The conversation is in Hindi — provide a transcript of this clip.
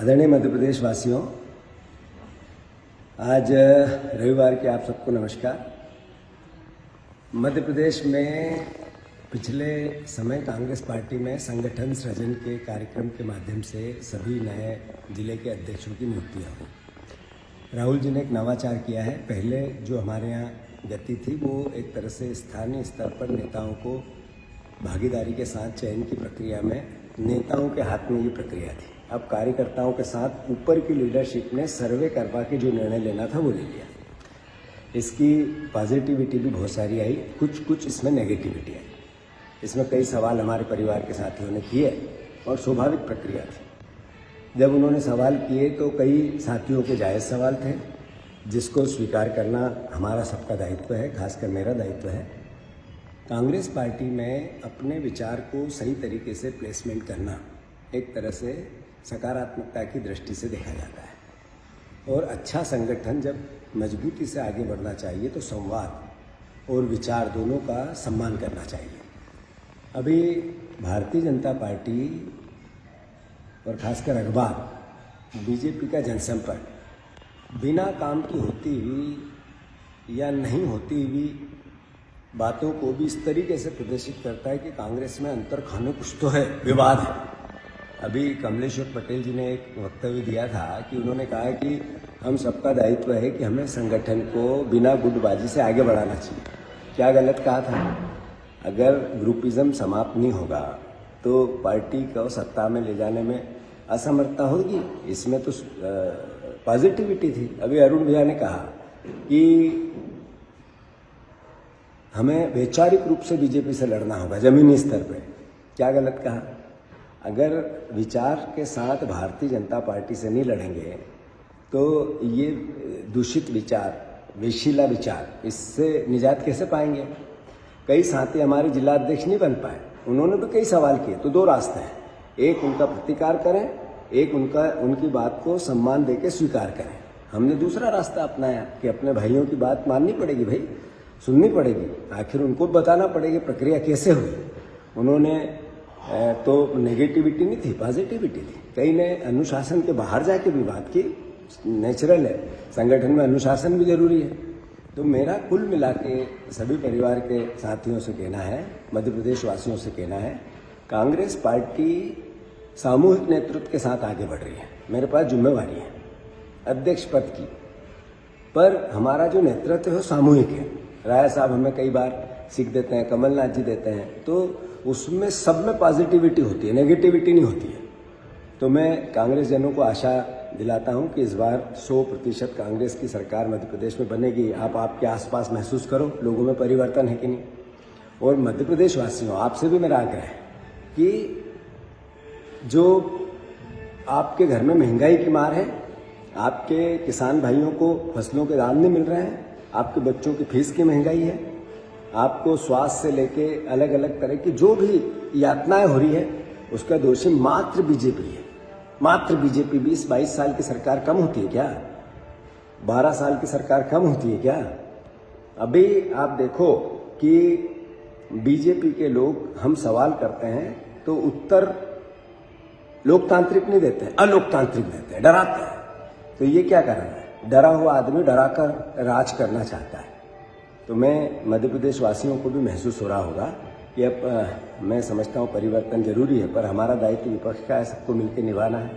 आदरणीय मध्य प्रदेश वासियों, आज रविवार के आप सबको नमस्कार। मध्य प्रदेश में पिछले समय कांग्रेस पार्टी में संगठन सृजन के कार्यक्रम के माध्यम से सभी नए जिले के अध्यक्षों की नियुक्तियाँ हुई। राहुल जी ने एक नवाचार किया है। पहले जो हमारे यहाँ गति थी वो एक तरह से स्थानीय स्तर पर नेताओं को भागीदारी के साथ चयन की प्रक्रिया में नेताओं के हाथ में ये प्रक्रिया थी। अब कार्यकर्ताओं के साथ ऊपर की लीडरशिप ने सर्वे करवा के जो निर्णय लेना था वो ले लिया। इसकी पॉजिटिविटी भी बहुत सारी आई, कुछ इसमें नेगेटिविटी आई। इसमें कई सवाल हमारे परिवार के साथियों ने किए और स्वाभाविक प्रक्रिया थी। जब उन्होंने सवाल किए तो कई साथियों के जायज़ सवाल थे, जिसको स्वीकार करना हमारा सबका दायित्व है, खासकर मेरा दायित्व है। कांग्रेस पार्टी में अपने विचार को सही तरीके से प्लेसमेंट करना एक तरह से सकारात्मकता की दृष्टि से देखा जाता है। और अच्छा संगठन जब मजबूती से आगे बढ़ना चाहिए तो संवाद और विचार दोनों का सम्मान करना चाहिए। अभी भारतीय जनता पार्टी और खासकर अखबार, बीजेपी का जनसंपर्क बिना काम की होती हुई या नहीं होती हुई बातों को भी इस तरीके से प्रदर्शित करता है कि कांग्रेस में अंतर खाने कुछ तो है, विवाद है। अभी कमलेश्वर पटेल जी ने एक वक्तव्य दिया था कि उन्होंने कहा कि हम सबका दायित्व है कि हमें संगठन को बिना गुटबाजी से आगे बढ़ाना चाहिए। क्या गलत कहा था? अगर ग्रुपिज्म समाप्त नहीं होगा तो पार्टी को सत्ता में ले जाने में असमर्थता होगी। इसमें तो पॉजिटिविटी थी। अभी अरुण भैया ने कहा कि हमें वैचारिक रूप से बीजेपी से लड़ना होगा जमीनी स्तर पे। क्या गलत कहा? अगर विचार के साथ भारतीय जनता पार्टी से नहीं लड़ेंगे तो ये दूषित विचार, वेशीला विचार, इससे निजात कैसे पाएंगे? कई साथी हमारे जिला अध्यक्ष नहीं बन पाए, उन्होंने भी कई सवाल किए। तो दो रास्ते हैं, एक उनका प्रतिकार करें, एक उनकी बात को सम्मान देके स्वीकार करें। हमने दूसरा रास्ता अपनाया कि अपने भाइयों की बात माननी पड़ेगी, भाई सुननी पड़ेगी, आखिर उनको बताना पड़ेगी प्रक्रिया कैसे हुई। उन्होंने तो नेगेटिविटी नहीं थी, पॉजिटिविटी थी। कई ने अनुशासन के बाहर जाके भी बात की, नेचुरल है, संगठन में अनुशासन भी जरूरी है। तो मेरा कुल मिला के सभी परिवार के साथियों से कहना है, मध्य प्रदेश वासियों से कहना है, कांग्रेस पार्टी सामूहिक नेतृत्व के साथ आगे बढ़ रही है। मेरे पास जिम्मेवारी है अध्यक्ष पद की, पर हमारा जो नेतृत्व है वो सामूहिक है। राय साहब हमें कई बार सीख देते हैं, कमलनाथ जी देते हैं, तो उसमें सब में पॉजिटिविटी होती है, नेगेटिविटी नहीं होती है। तो मैं कांग्रेस जनों को आशा दिलाता हूं कि इस बार 100% कांग्रेस की सरकार मध्य प्रदेश में बनेगी। आप आपके आसपास महसूस करो लोगों में परिवर्तन है कि नहीं। और मध्य प्रदेश वासियों, आपसे भी मेरा आग्रह है कि जो आपके घर में महंगाई की मार है, आपके किसान भाइयों को फसलों के दाम नहीं मिल रहे हैं, आपके बच्चों की फीस की महंगाई है, आपको स्वास्थ्य से लेके अलग अलग तरह की जो भी यातनाएं हो रही है, उसका दोषी मात्र बीजेपी है। मात्र बीजेपी। 20-22 साल की सरकार कम होती है क्या? 12 साल की सरकार कम होती है क्या? अभी आप देखो कि बीजेपी के लोग, हम सवाल करते हैं तो उत्तर लोकतांत्रिक नहीं देते हैं, अलोकतांत्रिक देते हैं, डराते हैं। तो ये क्या कर रहा है? डरा हुआ आदमी डराकर राज करना चाहता है। तो मैं मध्य प्रदेश वासियों को भी महसूस हो रहा होगा कि अब मैं समझता हूँ परिवर्तन जरूरी है, पर हमारा दायित्व विपक्ष का है, सबको मिलकर निभाना है।